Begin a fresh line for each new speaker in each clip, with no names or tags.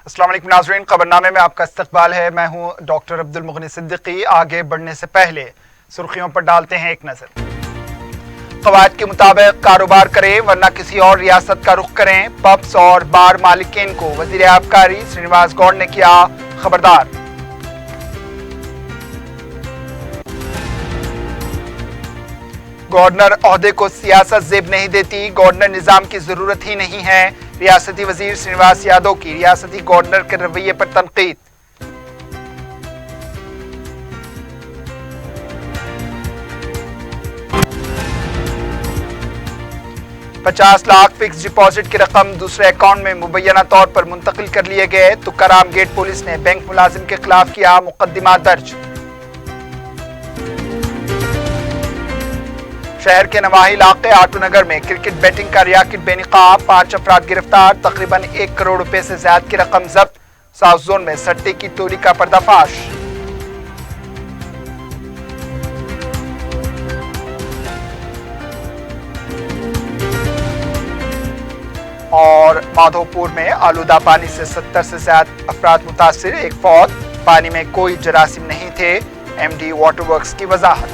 अस्सलाम वालेकुम नाज़रीन, खबरनामे में आपका इस्तकबाल है। मैं हूं डॉक्टर अब्दुल मुगनी सिद्दीकी। आगे बढ़ने से पहले सुर्खियों पर डालते हैं एक नज़र। क़वायद के मुताबिक कारोबार करें वरना किसी और रियासत का रुख करें, पब्स और बार मालिकीन को वज़ीर आबकारी श्रीनिवास गौड़ ने किया खबरदार। गवर्नर ओहदे को सियासत जेब नहीं देती, गवर्नर निजाम की जरूरत ही नहीं है। रियासती वजीर श्रीनिवास यादव की रियासती गवर्नर के रवैये पर तनकीद। $50 लाख फिक्स डिपॉजिट की रकम दूसरे अकाउंट में मुबैना तौर पर मुंतकिल कर लिए गए। तुकाराम गेट पुलिस ने बैंक मुलाजिम के खिलाफ किया मुकदमा दर्ज। शहर के नवाही इलाके आटू नगर में क्रिकेट बैटिंग का रैकेट बेनकाब, 5 अफराद गिरफ्तार, तकरीबन 1 करोड़ रुपए से ज्यादा की रकम जब्त। साउथ जोन में सट्टे की टोली का पर्दाफाश। और माधोपुर में आलूदा पानी से 70 से ज्यादा अफराद मुतासिर, एक फौत। पानी में कोई जरासीम नहीं थे, एमडी वाटर वर्क्स की वजाहत।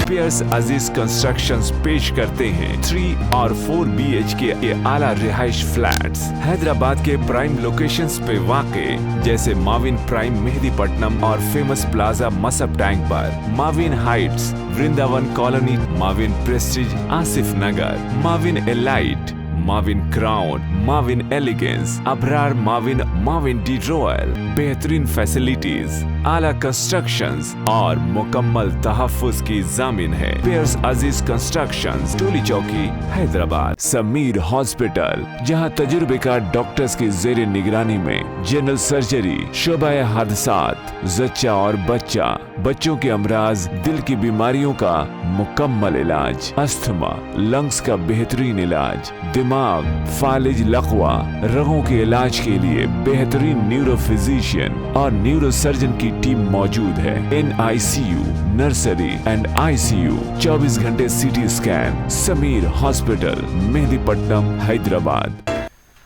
पियर्स अजीज कंस्ट्रक्शंस पेश करते हैं 3 और 4 BHK के आला रिहाइश फ्लैट्स हैदराबाद के प्राइम लोकेशंस पे वाक़े, जैसे माविन प्राइम मेहदीपट्टनम और फेमस प्लाजा मसब टैंक पर, Mavin heights Vrindavan colony, Mavin prestige Asif Nagar, Mavin elite, Mavin crown, Mavin elegance, Abrar Mavin, Mavin the royal. बेहतरीन फैसिलिटीज, आला कंस्ट्रक्शंस और मुकम्मल तहफ़्फ़ुज़ की ज़ामिन है। पियर्स अजीज कंस्ट्रक्शंस, टोली चौकी, हैदराबाद। समीर हॉस्पिटल, जहां तजुर्बेकार डॉक्टर्स की ज़ेरे निगरानी में जनरल सर्जरी, शोबाए हादसात, जच्चा और बच्चा, बच्चों के अमराज, दिल की बीमारियों का मुकम्मल इलाज, अस्थमा, लंग्स का बेहतरीन इलाज, दिमाग, फालिज, लकवा, रगों के इलाज के लिए बेहतरीन न्यूरो फिजिशियन और न्यूरो सर्जन की टीम मौजूद है। NICU, नर्सरी एंड ICU, 24 घंटे CT scan. Sameer hospital, Mehdipatnam, Hyderabad.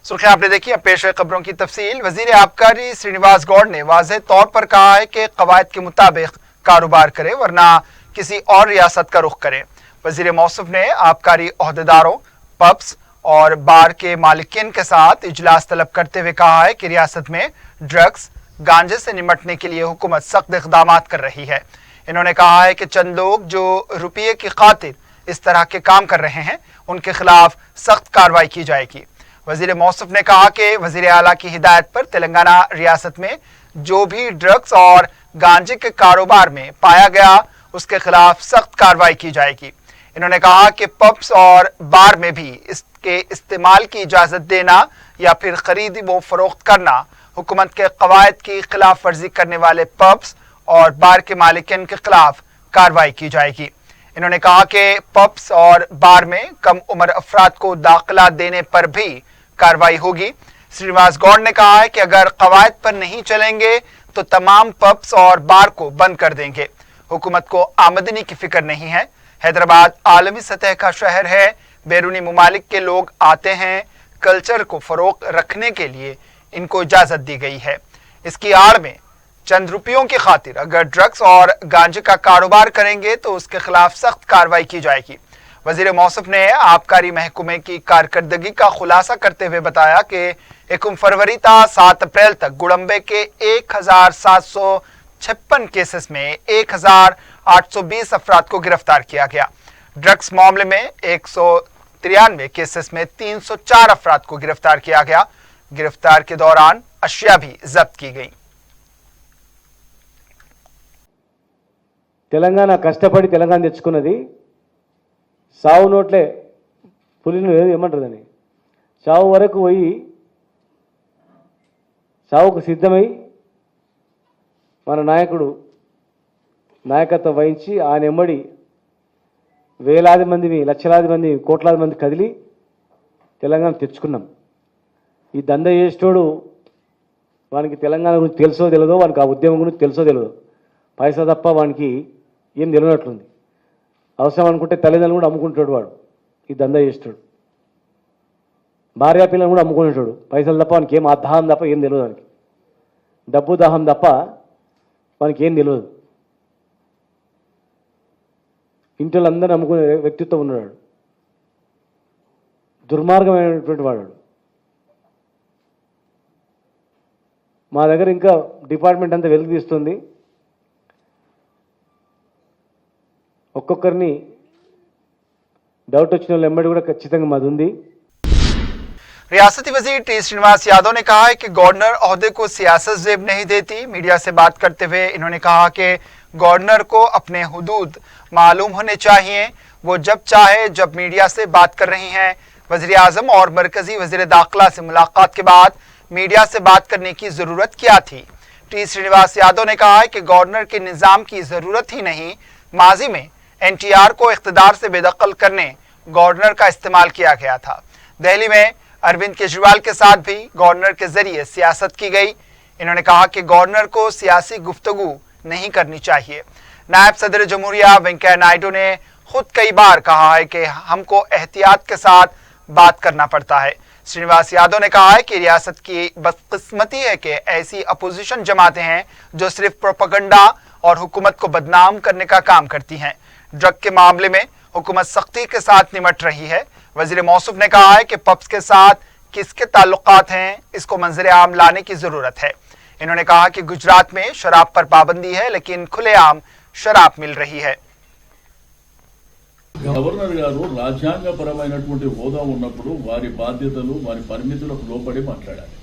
सुर्खियां आपने देखी, अब पेश है खबरों की तफसील। वजीर आबकारी श्रीनिवास गौड़ ने वाज़ेह तौर पर कहा है कि क़वायद के मुताबिक कारोबार करें वरना किसी और रियासत का रुख करें। वजीर मौसूफ ने आबकारी ओहदेदारों, पब्स और बार के मालिकीन के साथ इजलास तलब करते हुए कहा है कि रियासत में ड्रग्स, गांजे से निमटने के लिए हुकूमत सख्त इक़दाम कर रही है। इन्होंने कहा है कि चंद लोग जो रुपये की खातिर इस तरह के काम कर रहे हैं, उनके खिलाफ सख्त कार्रवाई की जाएगी। वजीर मौसूफ ने कहा कि वजीर आला की हिदायत पर तेलंगाना रियासत में जो भी ड्रग्स और गांजे के कारोबार में पाया गया, उसके खिलाफ सख्त कार्रवाई की जाएगी। इन्होंने कहा कि पब्स और बार में भी इसके इस्तेमाल की इजाज़त देना या फिर खरीद व फरोख्त करना, हुकूमत के क़वायद की खिलाफ वर्जी करने वाले पब्स और बार के मालिकीन के खिलाफ कार्रवाई की जाएगी। इन्होंने कहा कि पब्स और बार में कम उम्र अफराद को दाखिला देने पर भी कार्रवाई होगी। श्रीनिवास गौड़ ने कहा है कि अगर क़वायद पर नहीं चलेंगे तो तमाम पब्स और बार को बंद कर देंगे। हुकूमत को आमदनी की फिक्र नहीं है। हैदराबाद आलमी सतह का शहर है, बैरूनी मुमालिक के लोग आते हैं, कल्चर को फरोग रखने के लिए इनको इजाज़त दी गई है। इसकी आड़ में चंद रुपयों की खातिर अगर ड्रग्स और गांजे का कारोबार करेंगे तो उसके खिलाफ सख्त कार्रवाई की जाएगी। वजीर मौसूफ ने आबकारी महकमे की कारकर्दगी का खुलासा करते हुए बताया कि 1 फरवरी था 7 अप्रैल तक गुड़म्बे के 1756 केसेस में 1820 अफराद को गिरफ्तार किया गया। ड्रग्स मामले में 193 केसेस में 304 अफराद को गिरफ्तार किया गया। गिरफ्तार के दौरान अशिया भी जब्त की गई।
తెలంగాణ కష్టపడి తెలంగాణ తెచ్చుకున్నది సావు నోట్లే పులిని ఏమంటారని చావు వరకు పోయి చావుకు సిద్ధమై మన నాయకుడు నాయకత్వం వహించి ఆయన ఎమ్మడి వేలాది మందిని, లక్షలాది మంది, కోట్లాది మంది కదిలి తెలంగాణ తెచ్చుకున్నాం. ఈ దంద చేసేటోడు వానికి తెలంగాణ గురించి తెలుసో తెలియదో, వానికి ఆ ఉద్యమం గురించి తెలుసో తెలియదు, పైసా తప్ప వానికి ఏం తెలియనట్లుంది. అవసరం అనుకుంటే తల్లిదండ్రులు కూడా అమ్ముకుంటాడు వాడు, ఈ దందా చేస్తాడు. భార్య పిల్లలు కూడా అమ్ముకునేటాడు, పైసలు తప్ప వానికి ఏం దాహం తప్ప ఏం తెలియదు, వానికి డబ్బు దాహం తప్ప వానికి ఏం తెలియదు. ఇంట్లో అందరిని అమ్ముకునే వ్యక్తిత్వం ఉన్నాడు, దుర్మార్గమైనటువంటి వాడు. మా దగ్గర ఇంకా డిపార్ట్మెంట్ అంతా వెలుగు తీస్తుంది. ఒక్కొక్కరిని డౌట్ వచ్చిన వాళ్ళు ఎమ్మడి కూడా ఖచ్చితంగా మాది ఉంది.
रियासती वजीर टी श्रीनिवास यादव ने कहा है कि गवर्नर ओहदे को सियासत जेब नहीं देती। मीडिया से बात करते हुए इन्होंने कहा कि गवर्नर को अपने हुदूद मालूम होने चाहिए, वो जब चाहे जब मीडिया से बात कर रही हैं। वजीर आजम और मरकजी वजीर दाखिला से मुलाकात के बाद मीडिया से बात करने की जरूरत क्या थी। टी श्रीनिवास यादव ने कहा है कि गवर्नर के निजाम की जरूरत ही नहीं, माजी में NTR को इख्तिदार से बेदखल करने गवर्नर का इस्तेमाल किया गया था। दिल्ली में अरविंद केजरीवाल के साथ भी गवर्नर के जरिए सियासत की गई। इन्होंने कहा कि गवर्नर को सियासी गुफ्तगू नहीं करनी चाहिए। नायब सदर जमहूरिया वेंकैया नायडू ने खुद कई बार कहा है कि हमको एहतियात के साथ बात करना पड़ता है। श्रीनिवास यादव ने कहा है कि रियासत की बदकिस्मती है कि ऐसी अपोजिशन जमातें हैं जो सिर्फ प्रोपेगेंडा और हुकूमत को बदनाम करने का काम करती हैं। ड्रग के मामले में हुकूमत सख्ती के साथ निमट रही है। वजीर मौसूफ ने कहा है कि पब्स के साथ किसके ताल्लुकात हैं, इसको मंजरे आम लाने की जरूरत है। इन्होंने कहा कि गुजरात में शराब पर पाबंदी है, लेकिन खुलेआम शराब मिल रही है।
గవర్నర్ గారు రాజ్యాంగపరమైనటువంటి హోదా ఉన్నప్పుడు వారి బాధ్యతలు వారి పరిమితులకు లోపడి మాట్లాడాలి.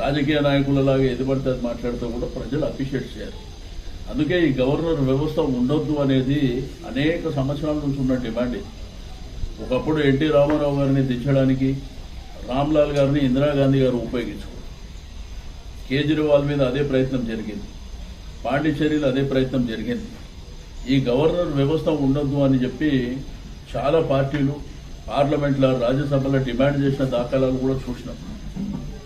రాజకీయ నాయకులలాగా ఎదుబడితే మాట్లాడితే కూడా ప్రజలు అప్రిషియేట్ చేయాలి. అందుకే ఈ గవర్నర్ వ్యవస్థ ఉండొద్దు అనేది అనేక సంవత్సరాల నుంచి ఉన్న డిమాండ్. ఒకప్పుడు ఎన్టీ రామారావు గారిని దించడానికి రామ్లాల్ గారిని ఇందిరాగాంధీ గారు ఉపయోగించుకోరు. కేజ్రీవాల్ మీద అదే ప్రయత్నం జరిగింది, పాండిచ్చేరిలో అదే ప్రయత్నం జరిగింది. ఈ గవర్నర్ వ్యవస్థ ఉండొద్దు అని చెప్పి చాలా పార్టీలు పార్లమెంట్లో రాజ్యసభలో డిమాండ్ చేసిన దాఖలాలు కూడా చూసినాం.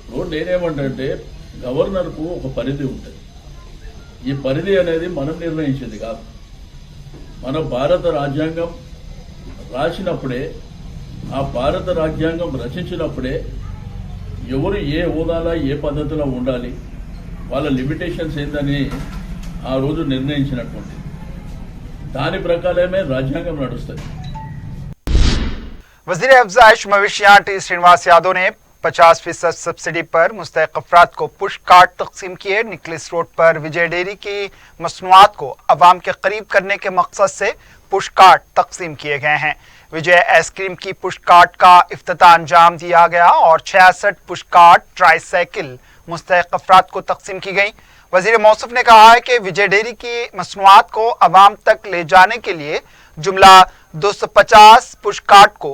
ఇప్పుడు నేనేమంటే గవర్నర్కు ఒక పరిధి ఉంటుంది. ఈ పరిధి అనేది మనం నిర్ణయించింది కాదు. మన భారత రాజ్యాంగం రాసినప్పుడే, ఆ భారత రాజ్యాంగం రచించినప్పుడే ఎవరు ఏ హోదాలో ఏ పద్ధతిలో ఉండాలి, వాళ్ళ లిమిటేషన్స్ ఏందని ఆ రోజు నిర్ణయించినటువంటి దాని ప్రకారమే రాజ్యాంగం నడుస్తుంది.
वजीर अफजाइश मवेशियां टी श्रीनिवास यादव ने 50% सब्सिडी पर मुस्तहिक अफराद को पुश कार्ड तकसीम किए। निकलिस रोड पर विजय डेयरी की मसनूआत को अवाम के करीब करने के मकसद से पुश कार्ड तकसीम किए गए हैं। विजय आइसक्रीम की पुश कार्ड का इफ्तिताह अंजाम दिया गया और 66 पुश कार्ड ट्राईसाइकिल मुस्तहिक अफराद को तकसीम की गई। वजीर मौसूफ ने कहा है कि विजय डेयरी की मसनूआत को अवाम तक ले जाने के लिए जुमला 250 पुश कार्ड को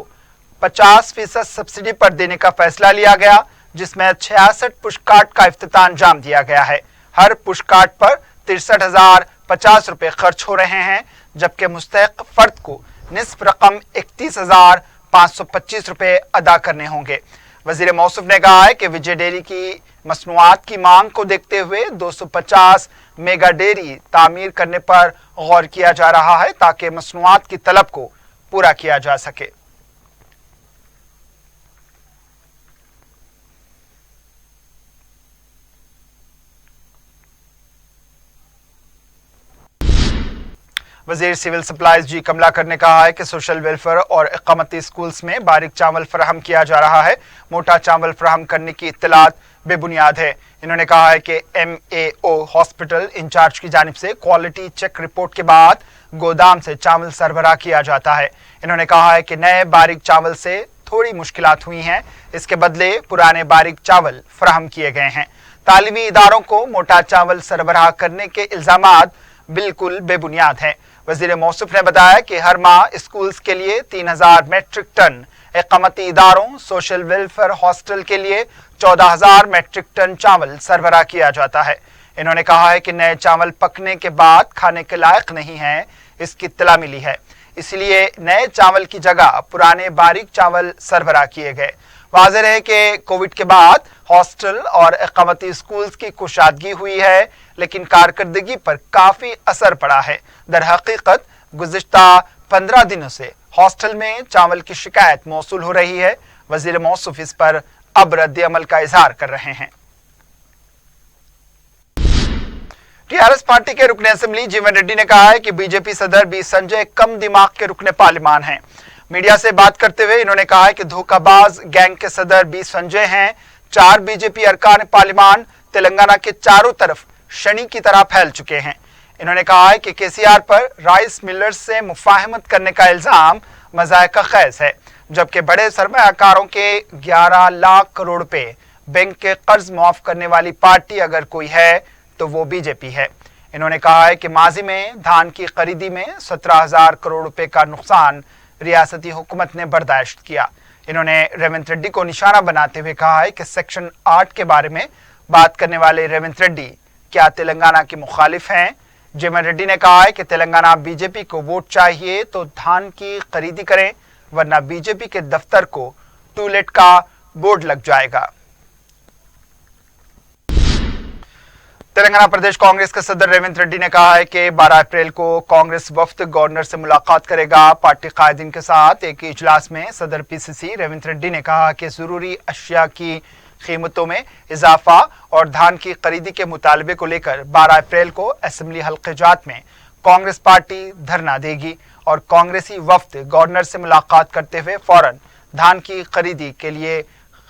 50% सब्सिडी पर देने का फैसला लिया गया, जिसमें 66 पुश कार्ड का इफ्तिताह अंजाम दिया गया है। हर पुश कार्ड पर 63,050 रुपए खर्च हो रहे हैं, जबकि मुस्तहिक फर्द को निस्फ रकम 31,525 रुपए अदा करने होंगे। वजीर मौसूफ ने कहा है कि विजय डेयरी की मसनूआत की मांग को देखते हुए 250 मेगा डेयरी तामीर करने पर गौर किया जा रहा है, ताकि मसनूआत की तलब को पूरा किया जा सके। वजीर सिविल सप्लाईज जी कमलाकर ने कहा है कि सोशल वेलफेयर और इकामती स्कूल्स में बारीक चावल फराहम किया जा रहा है। मोटा चावल फराहम करने की इत्तलात बेबुनियाद है। इन्होंने कहा है कि MAO हॉस्पिटल इंचार्ज की जानिब से क्वालिटी चेक रिपोर्ट के बाद गोदाम से चावल सरबराह किया जाता है। इन्होंने कहा है कि नए बारीक चावल से थोड़ी मुश्किलात हुई हैं, इसके बदले पुराने बारीक चावल फराहम किए गए हैं। तालीमी इदारों को मोटा चावल सरबराह करने के इल्जामात बिल्कुल बेबुनियाद हैं। वजीर मौसूफ ने बताया कि हर माह स्कूल्स के लिए 3,000 मेट्रिक टन, इकामती इदारों सोशल वेलफेयर हॉस्टल के लिए 14,000 मेट्रिक टन चावल सरबराह किया जाता है। इन्होंने कहा है कि नए चावल पकने के बाद खाने के लायक नहीं है, इसकी इत्तला मिली है, इसलिए नए चावल की जगह पुराने बारीक चावल सरबराह किए गए। वाज़ेह है कि कोविड के बाद हॉस्टल और इकामती स्कूल्स की कुशादगी हुई है, लेकिन कारकर्दगी पर काफी असर पड़ा है। दर हकीकत गुज़िश्ता 15 दिनों से हॉस्टल में चावल की शिकायत मौसूल हो रही है। वजीर मौसूफ इस पर अब रद्द अमल का इजहार कर रहे हैं। टीआरएस पार्टी के रुकने असेंबली जीवन रेड्डी ने कहा है कि बीजेपी सदर बी संजय कम दिमाग के रुकने पार्लिमान हैं। मीडिया से बात करते हुए इन्होंने कहा है कि धोखाबाज गैंग के सदर बी संजय हैं। 4 बीजेपी अरकान पार्लिमान तेलंगाना के चारों तरफ शनि की तरह फैल चुके हैं। इन्होंने कहा है कि केसीआर पर राइस मिलर्स से मुफाहमत करने का इल्जाम मज़ायका खैज है, जबकि बड़े सरमायाकारों के 11 लाख करोड़ रुपए बैंक के कर्ज मुआफ करने वाली पार्टी अगर कोई है तो वो बीजेपी है। इन्होंने कहा है कि माजी में धान की खरीदी में 17,000 करोड़ रुपए का नुकसान रियासती हुकूमत ने बर्दाश्त किया। इन्होंने रेवंत रेड्डी को निशाना बनाते हुए कहा है कि सेक्शन 8 के बारे में बात करने वाले रेवंत रेड्डी क्या तेलंगाना के मुखालिफ हैं। जीवन रेड्डी ने कहा है कि तेलंगाना बीजेपी को वोट चाहिए तो धान की खरीदी करें, वरना बीजेपी के दफ्तर को टूलेट का बोर्ड लग जाएगा। तेलंगाना प्रदेश कांग्रेस के सदर रेवंत रेड्डी ने कहा है कि 12 अप्रैल को कांग्रेस वफ्द गवर्नर से मुलाकात करेगा। पार्टी कायदीन के साथ एक इजलास में सदर पीसीसी रेवंत रेड्डी ने कहा कि जरूरी अशिया की कीमतों में इजाफा और धान की खरीदी के मुतालबे को लेकर 12 अप्रैल को असेंबली हल्के जात में कांग्रेस पार्टी धरना देगी और कांग्रेसी वफ्द गवर्नर से मुलाकात करते हुए फौरन धान की खरीदी के लिए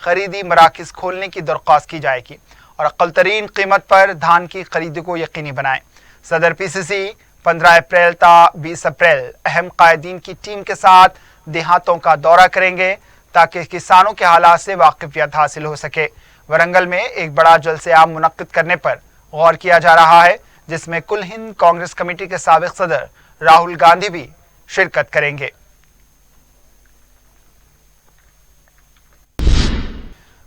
खरीदी मराकज खोलने की दरख्वास्त की जाएगी और अक्ल तरीन कीमत पर धान की खरीदी को यकीनी बनाएं। सदर पीसीसी 15 अप्रैल ता 20 अप्रैल अहम कायदीन की टीम के साथ देहातों का दौरा करेंगे ताकि किसानों के हालात से वाकिफियत हासिल हो सके। वरंगल में एक बड़ा जलसे आम मुनक्किद करने पर गौर किया जा रहा है, जिसमें कुल हिंद कांग्रेस कमेटी के साबिक सदर राहुल गांधी भी शिरकत करेंगे।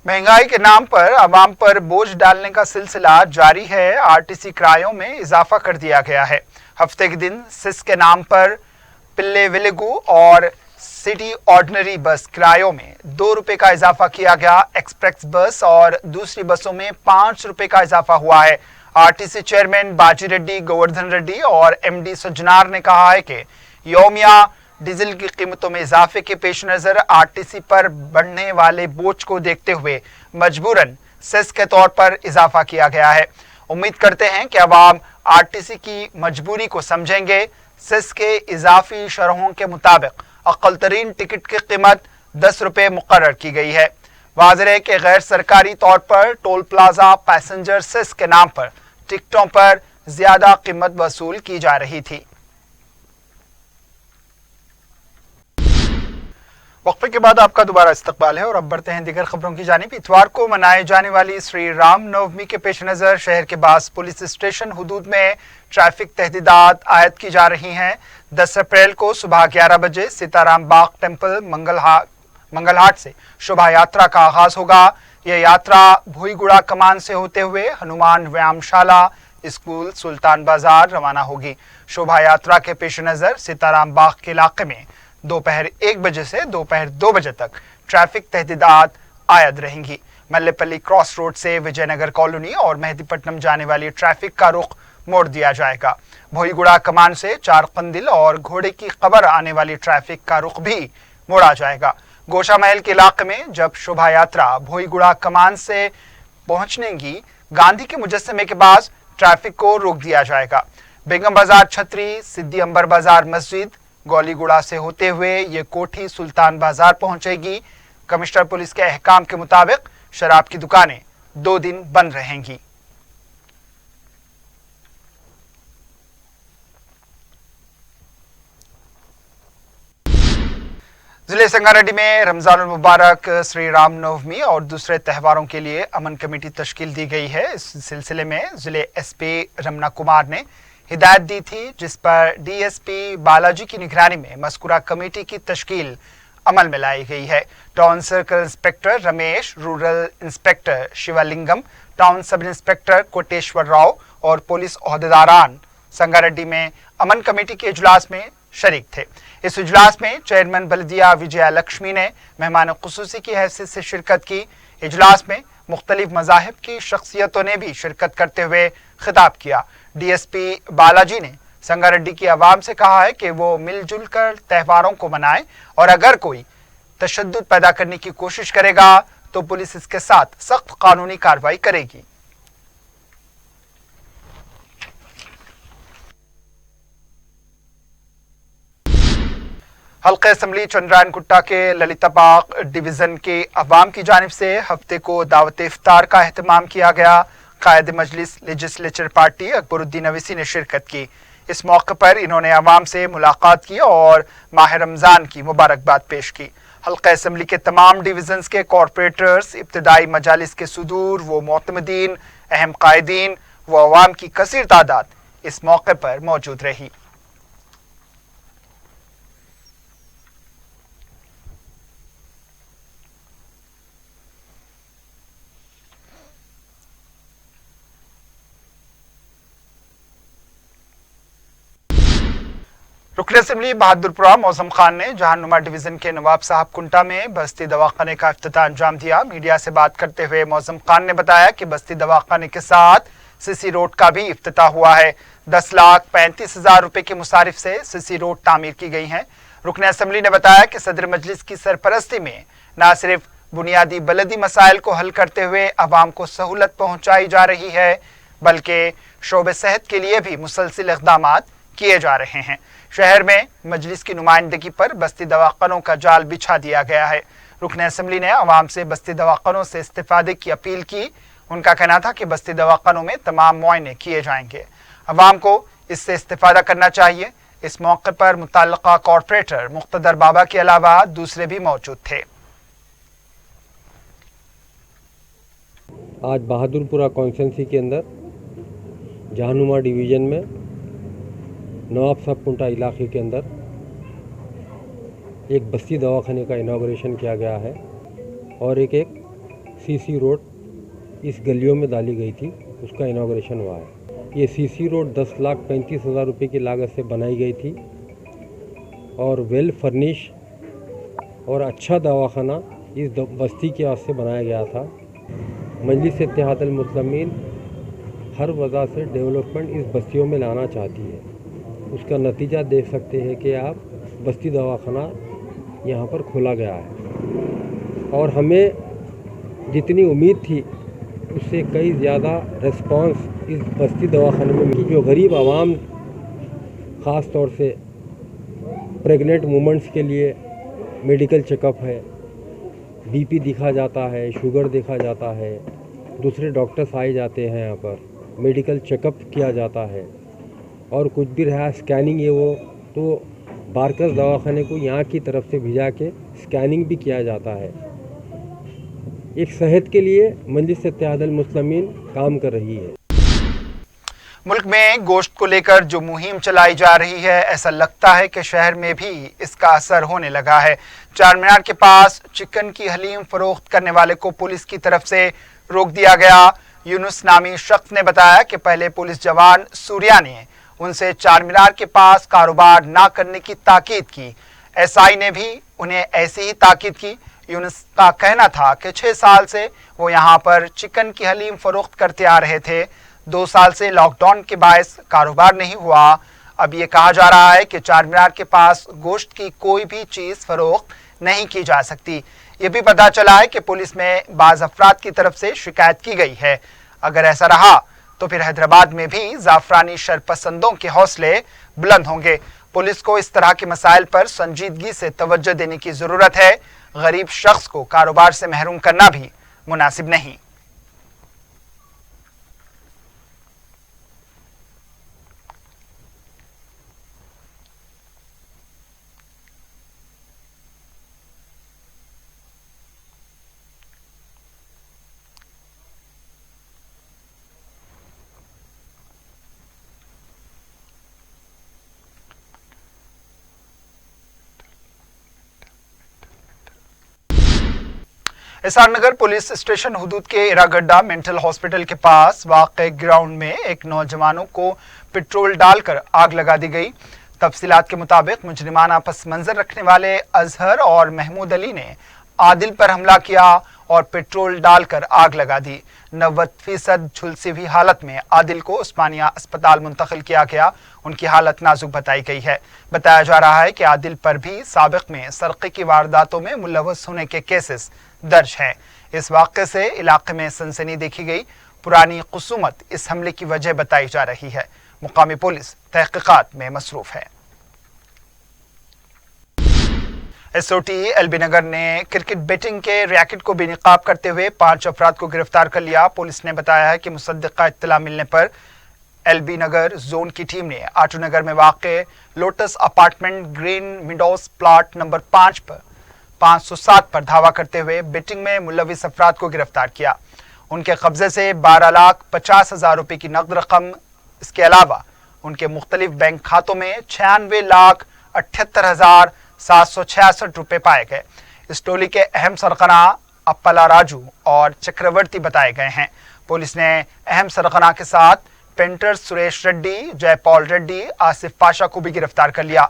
महंगाई के नाम पर आवाम पर बोझ डालने का सिलसिला जारी है। आरटीसी किरायों में इजाफा कर दिया गया है। हफ्ते के दिन सिस के नाम पर पिल्ले विलेगू और सिटी ऑर्डिनरी बस किरायों में 2 रुपए का इजाफा किया गया। एक्सप्रेस बस और दूसरी बसों में 5 रुपए का इजाफा हुआ है। आरटीसी चेयरमैन बाजी रेड्डी, गोवर्धन रेड्डी और एमडी सज्जनार ने कहा है कि योमिया डीजल की कीमतों में इजाफे के पेश नजर आरटीसी पर बढ़ने वाले बोझ को देखते हुए मजबूरन सेस के तौर पर इजाफा किया गया है। उम्मीद करते हैं कि अवाम आरटीसी की मजबूरी को समझेंगे। सेस के इजाफी शरहों के मुताबिक अक्ल तरीन टिकट की कीमत 10 रुपए मुकर्रर की गई है। वाज़ेह है कि गैर सरकारी तौर पर टोल प्लाजा पैसेंजर सेस के नाम पर टिकटों पर ज्यादा कीमत वसूल की जा रही थी। वक्फे के बाद आपका दोबारा इस्तकबाल है और अब बढ़ते हैं दीगर खबरों की जानिब। इतवार को मनाए जाने वाली श्री राम नवमी के पेश नज़र शहर के बास पुलिस स्टेशन हुदूद में ट्रैफिक तहदीदात आयद की जा रही हैं। 10 अप्रैल को सुबह 11 बजे सीताराम बाग टेम्पल मंगलहाट से शोभा यात्रा का आगाज होगा। यह यात्रा भोईगुड़ा कमान से होते हुए हनुमान व्यायामशाला स्कूल सुल्तान बाजार रवाना होगी। शोभा यात्रा के पेश नज़र सीताराम बाग के इलाके में दोपहर 1 बजे से दोपहर 2 बजे तक ट्रैफिक तहदीदात आयद रहेंगी। मल्लेपल्ली क्रॉस रोड से विजयनगर कॉलोनी और मेहदीपट्टनम जाने वाली ट्रैफिक का रुख मोड़ दिया जाएगा। भोईगुड़ा कमान से 4 कंदिल और घोड़े की खबर आने वाली ट्रैफिक का रुख भी मोड़ा जाएगा। गोशा महल के इलाके में जब शोभा यात्रा भोईगुड़ा कमान से पहुंचनेगी, गांधी के मुजस्समे के पास ट्रैफिक को रोक दिया जाएगा। बेगम बाजार छतरी, सिद्दी अंबर बाजार मस्जिद, गौलीगुड़ा से होते हुए ये कोठी सुल्तान बाजार पहुंचेगी। कमिश्नर पुलिस के अहकाम के मुताबिक शराब की दुकानें 2 दिन बंद रहेंगी। जिले संगारेड्डी में रमजानुल मुबारक, श्री राम नवमी और दूसरे त्योहारों के लिए अमन कमेटी तश्कील दी गई है। इस सिलसिले में जिले एसपी रमना कुमार ने हिदायत दी थी, जिस पर डीएसपी बालाजी की निगरानी में मज़कूरा कमेटी की तश्कील अमल में लाई गई है। Town circle inspector Ramesh, rural inspector Shivalingam, town sub inspector Koteshwar Rao और पुलिस ओहदेदारान संगारेड्डी में अमन कमेटी के इजलास में शरीक थे। इस इजलास में चेयरमैन बल्दिया विजया लक्ष्मी ने मेहमान खुसूसी की हैसियत से शिरकत की। इजलास में मुख्तलिफ मज़ाहिब की शख्सियतों ने भी शिरकत करते हुए खिताब किया। डीएसपी बालाजी ने संगारेड्डी की आवाम से कहा है कि वो मिलजुल कर त्योहारों को मनाएं और अगर कोई तशद्दुद पैदा करने की कोशिश करेगा तो पुलिस इसके साथ सख्त कानूनी कार्रवाई करेगी। हल्का असम्बली चंद्रायन गुट्टा के ललिताबाग डिवीजन के अवाम की जानिब से हफ्ते को दावत इफ्तार का एहतमाम किया गया। कायद मजलिस लेजिस्लेचर पार्टी अकबरुद्दीन अवीसी ने शिरकत की। इस मौके पर इन्होंने अवाम से मुलाकात की और माह रमज़ान की मुबारकबाद पेश की। हल्का असम्बली के तमाम डिवीजन्स के कॉरपोरेटर्स, इब्तदाई मजालिस के सुदूर व मोतमदीन, अहम कायदीन व अवाम की कसीर तादाद इस मौके पर मौजूद रही। रुकन असम्बली बहादुरपुरा मौसम खान ने जहानुमा डिवीजन के नवाब साहब कुंटा में बस्ती दवाखाने का इफ्तिताह अंजाम दिया। मीडिया से बात करते हुए मौसम खान ने बताया कि बस्ती दवाखाने के साथ सीसी रोड का भी इफ्तिताह हुआ है। 10,35,000 रुपए की मुसारिफ से सीसी रोड तामीर की गई है। रुकन असम्बली ने बताया कि सदर मजलिस की सरपरस्ती में न सिर्फ बुनियादी बलदी मसाइल को हल करते हुए अवाम को सहूलत पहुंचाई जा रही है, बल्कि शोबे सेहत के लिए भी मुसलसिल इक़दाम किए जा रहे हैं। शहर में मजलिस की नुमाइंदगी पर बस्ती दवाखानों का जाल बिछा दिया गया है। रुकन असम्बली ने अवाम से बस्ती दवाखानों से इस्तिफादे की अपील की। उनका कहना था कि बस्ती दवाखानों में तमाम मुआयने किए जाएंगे, अवाम को इससे इस्तिफादा करना चाहिए। इस मौके पर मुतल्लिका कॉरपोरेटर मुख्तदर बाबा के अलावा दूसरे भी मौजूद थे।
आज बहादुरपुरा कॉन्स्टिट्यूंसी के अंदर जहानुमा डिवीज़न में नवाब साहब कुंटा इलाके के अंदर एक बस्ती दवाखाने का इनाग्रेशन किया गया है और एक सीसी रोड इस गलियों में डाली गई थी, उसका इनाग्रेशन हुआ है। ये सीसी रोड 10,35,000 रुपये की लागत से बनाई गई थी और वेल फर्निश और अच्छा दवाखाना इस बस्ती के वास्ते बनाया गया था। मजलिस इत्तेहादुल मुस्लिमीन हर वजह से डेवलपमेंट इस बस्तियों में लाना चाहती है। उसका नतीजा देख सकते हैं कि आप बस्ती दवाखाना यहाँ पर खोला गया है और हमें जितनी उम्मीद थी उससे कई ज़्यादा रिस्पांस इस बस्ती दवाखाने में मिली। जो गरीब आवाम ख़ास तौर से प्रेग्नेंट वुमेंस के लिए मेडिकल चेकअप है, बीपी देखा जाता है, शुगर देखा जाता है, दूसरे डॉक्टर्स आए जाते हैं यहाँ पर, मेडिकल चेकअप किया जाता है और कुछ भी रहा स्कैनिंग है वो तो बारकस दवाखाने को यहाँ की तरफ से भिजा के स्कैनिंग भी किया जाता है। एक सेहत के लिए मजलिस इत्तेहादुल मुस्लिमीन काम कर रही है।
मुल्क में गोश्त को लेकर जो मुहिम चलाई जा रही है, ऐसा लगता है कि शहर में भी इसका असर होने लगा है। चार मीनार के पास चिकन की हलीम फरोख्त करने वाले को पुलिस की तरफ से रोक दिया गया। यूनुस नामी शख्स ने बताया कि पहले पुलिस जवान सूर्या ने उनसे चार मीनार के पास कारोबार ना करने की ताकीद की। एसआई ने भी उन्हें ऐसी ही ताकीद की। यूनुस का कहना था कि 6 साल से वो यहाँ पर चिकन की हलीम फरोख्त करते आ रहे थे। 2 साल से लॉकडाउन के बायस कारोबार नहीं हुआ। अब ये कहा जा रहा है कि चार मीनार के पास गोश्त की कोई भी चीज़ फरोख्त नहीं की जा सकती। ये भी पता चला है कि पुलिस में बाज़ अफराद की तरफ से शिकायत की गई है। अगर ऐसा रहा तो फिर हैदराबाद में भी जाफरानी शरपसंदों के हौसले बुलंद होंगे। पुलिस को इस तरह के मसाइल पर संजीदगी से तवज्जो देने की ज़रूरत है। गरीब शख्स को कारोबार से महरूम करना भी मुनासिब नहीं। एसआर नगर पुलिस स्टेशन हुदूद के इरागड्डा मेंटल हॉस्पिटल के पास वाक़ ग्राउंड में एक नौजवानों को पेट्रोल डालकर आग लगा दी गई। तफसीलात के मुताबिक मुजरिमाना पस मंजर रखने वाले अजहर और महमूद अली ने आदिल पर हमला किया और पेट्रोल डालकर आग लगा दी। 90% झुलसी हुई हालत में आदिल को उस्मानिया अस्पताल मुंतकिल किया गया। उनकी हालत नाजुक बताई गई है। बताया जा रहा है कि आदिल पर भी साबिक में सरक़े की वारदातों में मुलव्वस होने के केसेस दर्ज हैं। इस वाक़े से इलाके में सनसनी देखी गई। पुरानी खुसूमत इस हमले की वजह बताई जा रही है। मुकामी पुलिस तहकीकात में मसरूफ है। एसओटी एलबी नगर ने क्रिकेट बेटिंग के रैकेट को बेनकाब करते हुए 5 अफराद को गिरफ्तार कर लिया। पुलिस ने बताया है कि मुसद्दिक़ा इत्तला मिलने पर एलबी नगर जोन की टीम ने आटू नगर में वाक़े lotus apartment green meadows plot number 5 पर 507 पर धावा करते हुए बेटिंग में मुलविस अफराद को गिरफ्तार किया। उनके कब्जे से 12,50,000 रुपये की नकद रकम, इसके अलावा उनके मुख्तलिफ बैंक खातों में 96,78,766 रुपये पाए गए। इस टोली के अहम सरगना अप्पला राजू और चक्रवर्ती बताए गए हैं। पुलिस ने अहम सरगना के साथ पेंटर सुरेश रेड्डी, जयपाल रेड्डी, आसिफ पाशा को भी गिरफ्तार कर लिया।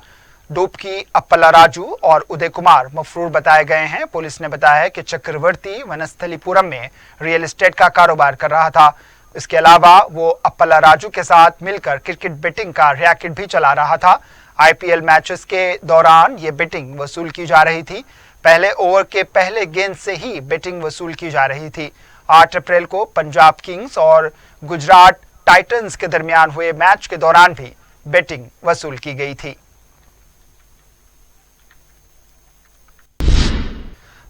डूब की अप्पला राजू और उदय कुमार मफरूर बताए गए हैं। पुलिस ने बताया है कि चक्रवर्ती वनस्थलीपुरम में रियल एस्टेट का कारोबार कर रहा था। इसके अलावा वो अप्पला राजू के साथ मिलकर क्रिकेट बेटिंग का रैकेट भी चला रहा था। आईपीएल मैचेस के दौरान ये बेटिंग वसूल की जा रही थी। पहले ओवर के पहले गेंद से ही बेटिंग वसूल की जा रही थी। 8 अप्रैल को पंजाब किंग्स और गुजरात टाइटंस के दरमियान हुए मैच के दौरान भी बेटिंग वसूल की गई थी।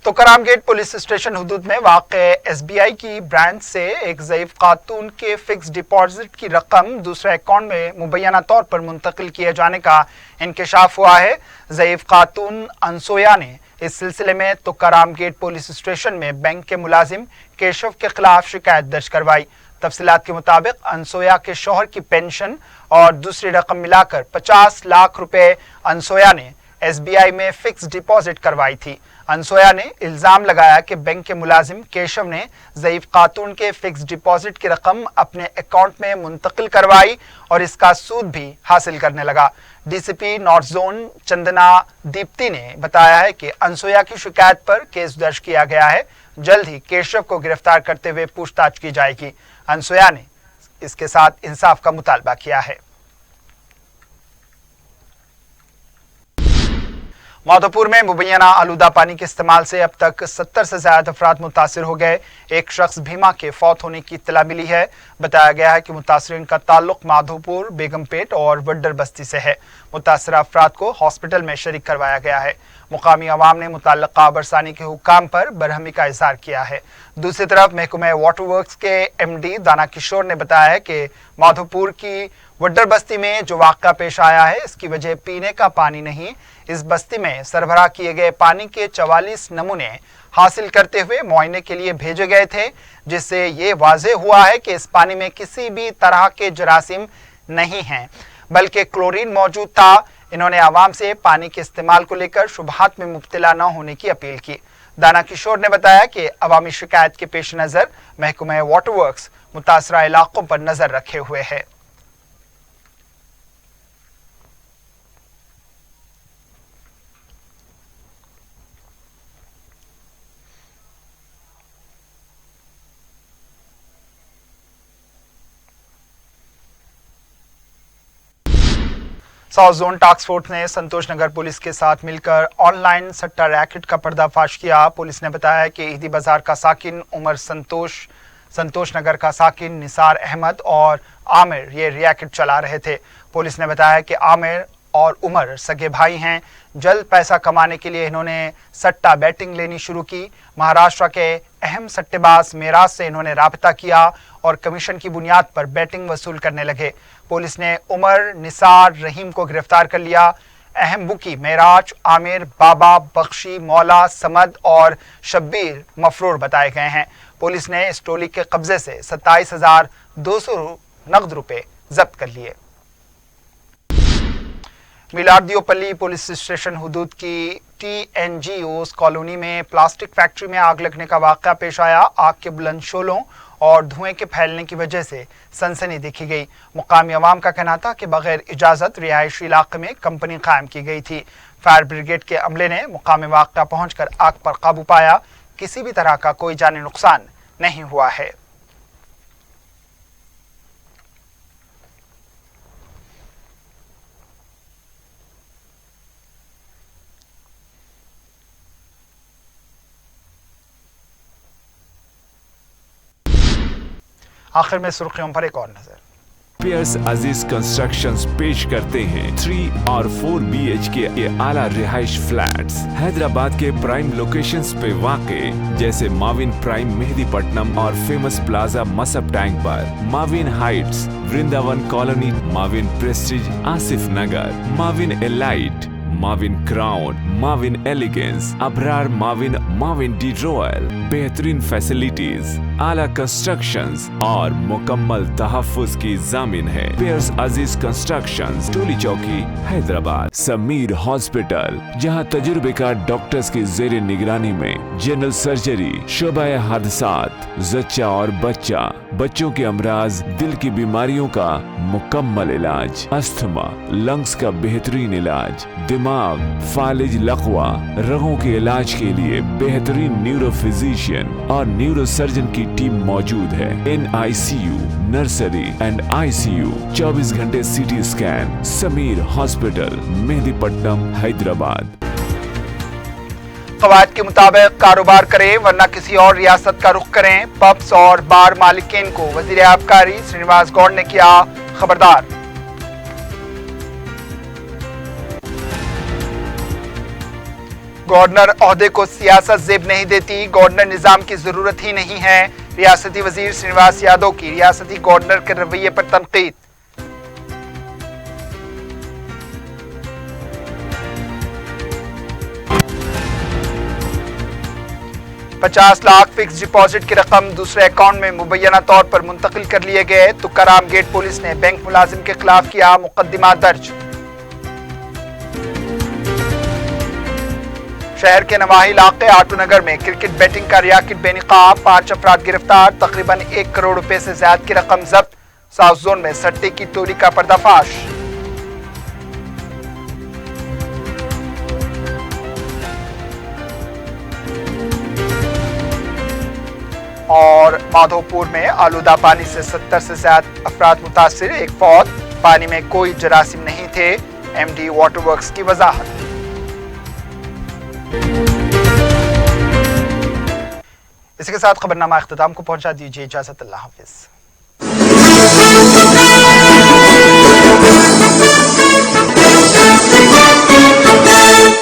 तो करामगेट पुलिस स्टेशन हुदूद में वाक़े एसबीआई की ब्रांच से एक ज़ईफ खातून के फिक्स डिपॉजिट की रकम दूसरे अकाउंट में मुबैना तौर पर मुंतकिल किए जाने का इंकशाफ हुआ है। ज़ईफ खातून अनसोया ने इस सिलसिले में तो करामगेट पुलिस स्टेशन में बैंक के मुलाजिम केशव के खिलाफ शिकायत दर्ज करवाई। तफसीलात के मुताबिक अनसोया के शौहर की पेंशन और दूसरी रकम मिलाकर 50 लाख रुपए अनसोया ने एसबीआई में फिक्स डिपॉजिट करवाई थी। अनसोया ने इल्जाम लगाया कि बैंक के मुलाजिम केशव ने ज़ईफ खातून के फिक्स डिपॉजिट की रकम अपने अकाउंट में मुंतकिल करवाई और इसका सूद भी हासिल करने लगा। DCP north zone Chandana Deepti ने बताया है कि अनसोया की शिकायत पर केस दर्ज किया गया है। जल्द ही केशव को गिरफ्तार करते हुए पूछताछ की जाएगी। अनसोया ने इसके साथ इंसाफ का मुतालबा किया है। माधोपुर में मुबैना आलूदा पानी के इस्तेमाल से अब तक 70 से ज्यादा अफराद मुतासिर हो गए। एक शख्स भीमा के फौत होने की इत्तला मिली है। बताया गया है कि मुतासिरीन का ताल्लुक माधोपुर, बेगमपेट और वड्डर बस्ती से है। मुतासिर अफराद को हॉस्पिटल में शरीक करवाया गया है। मुकामी अवाम ने मुतल्लका बरसानी के हुक्काम पर बरहमी का इजहार किया है। दूसरी तरफ महकमा वाटर वर्क्स के एमडी दाना किशोर ने बताया है कि माधोपुर की वड्डर बस्ती में जो वाक़या पेश आया है, इसकी वजह पीने का पानी नहीं, इस बस्ती में सरबराह किए गए पानी के 44 नमूने हासिल करते हुए मुआयने के लिए भेजे गए थे, जिससे ये वाज़ेह हुआ है कि इस पानी में किसी भी तरह के जरासीम नहीं हैं, बल्कि क्लोरीन मौजूद था। इन्होंने आवाम से पानी के इस्तेमाल को लेकर शुबहात में मुब्तला न होने की अपील की। दाना किशोर ने बताया कि अवामी शिकायत के पेश नज़र महकमा वाटर वर्क्स मुतासरा इलाकों पर नज़र रखे हुए है। साउथ जोन टास्क फोर्स ने संतोष नगर पुलिस के साथ मिलकर ऑनलाइन सट्टा रैकेट का पर्दाफाश किया। पुलिस ने बताया कि ईदी बाजार का साकिन उमर संतोष नगर का साकिन निसार अहमद और आमिर ये रैकेट चला रहे थे। पुलिस ने बताया कि आमिर और उमर सगे भाई हैं। जल्द पैसा कमाने के लिए इन्होंने सट्टा बैटिंग लेनी शुरू की। महाराष्ट्र के अहम सट्टेबाज मेराज से इन्होंने राबता किया और कमीशन की बुनियाद पर बैटिंग वसूल करने लगे। पुलिस ने उमर, निसार, रहीम को गिरफ्तार कर लिया। अहम बुकी मेराज, आमिर, बाबा, बख्शी, मौला, समद और शब्बीर मफरूर बताए गए हैं। पुलिस ने इस टोली के कब्जे से 27,200 नकद रुपए जब्त कर लिए। मिलारदियोपल्ली पुलिस स्टेशन हुदूद की TNGOs कॉलोनी में प्लास्टिक फैक्ट्री में आग लगने का वाक़या पेश आया। आग के बुलंद शोलों और धुएं के फैलने की वजह से सनसनी देखी गई। मुकामी अवाम का कहना था कि बगैर इजाज़त रिहायशी इलाके में कंपनी कायम की गई थी। फायर ब्रिगेड के अमले ने मुकामी वाक़या पहुंचकर आग पर काबू पाया। किसी भी तरह का कोई जानी नुकसान नहीं हुआ है। आखिर में सुर्खियों पर एक और नजर।
पियर्स अजीज कंस्ट्रक्शंस पेश करते हैं 3 और 4 BHK के आला रिहाइश फ्लैट्स हैदराबाद के प्राइम लोकेशंस पे वाक़े, जैसे माविन प्राइम मेहदीपट्टनम और फेमस प्लाजा मसब टैंक पर, Mavin heights Vrindavan colony, Mavin prestige Asif Nagar, Mavin elite, Mavin crown, Mavin elegance, Abrar Mavin, Mavin the royal, बेहतरीन फैसिलिटीज, आला कंस्ट्रक्शंस और मुकम्मल तहफ्फुज की जामिन है। पियर्स अजीज कंस्ट्रक्शंस, टोली चौकी, हैदराबाद। समीर हॉस्पिटल, जहां तजुर्बेकार डॉक्टर्स की जेर निगरानी में जनरल सर्जरी, शोबाए हादसात, जच्चा और बच्चा, बच्चों के अमराज, दिल की बीमारियों का मुकम्मल इलाज, अस्थमा, लंग्स का बेहतरीन इलाज, दिमाग, फालिज, लकवा, रगों के इलाज के लिए बेहतरीन न्यूरो फिजिशियन और न्यूरो सर्जन की टीम मौजूद है। NICU, नर्सरी एंड ICU, 24 घंटे CT scan. Sameer hospital, Mehdipatnam, Hyderabad.
कवायद के मुताबिक कारोबार करें वरना किसी और रियासत का रुख करें, पब्स और बार मालिकीन को वजीर आबकारी श्रीनिवास गौड़ ने किया खबरदार। गवर्नर ओहदे को सियासत जेब नहीं देती, गवर्नर निजाम की जरूरत ही नहीं है। रियासती वजीर श्रीनिवास यादव की रियासती गवर्नर के रवैये पर तनकीद। $50 लाख फिक्स डिपॉजिट की रकम दूसरे अकाउंट में मुबैना तौर पर मुंतकिल कर लिए गए। तुकाराम गेट पुलिस ने बैंक मुलाजिम के खिलाफ किया मुकदमा दर्ज। शहर के नवाही इलाके आटूनगर में क्रिकेट बैटिंग का रियाकट बेनिकाब, 5 अफराद गिरफ्तार, तकरीबन 1 करोड़ रुपए से ज्यादा की रकम जब्त। साउथ जोन में सट्टे की टोली का पर्दाफाश। और माधोपुर में आलूदा पानी से 70 से ज्यादा अफराद मुतासिर, 1 फौत। पानी में कोई जरासीम नहीं थे, MD वाटर वर्क्स की वजाहत। इसी के साथ खबरनामा इख्तिताम को पहुंचा दीजिए, इजाजत, अल्लाह हाफिज।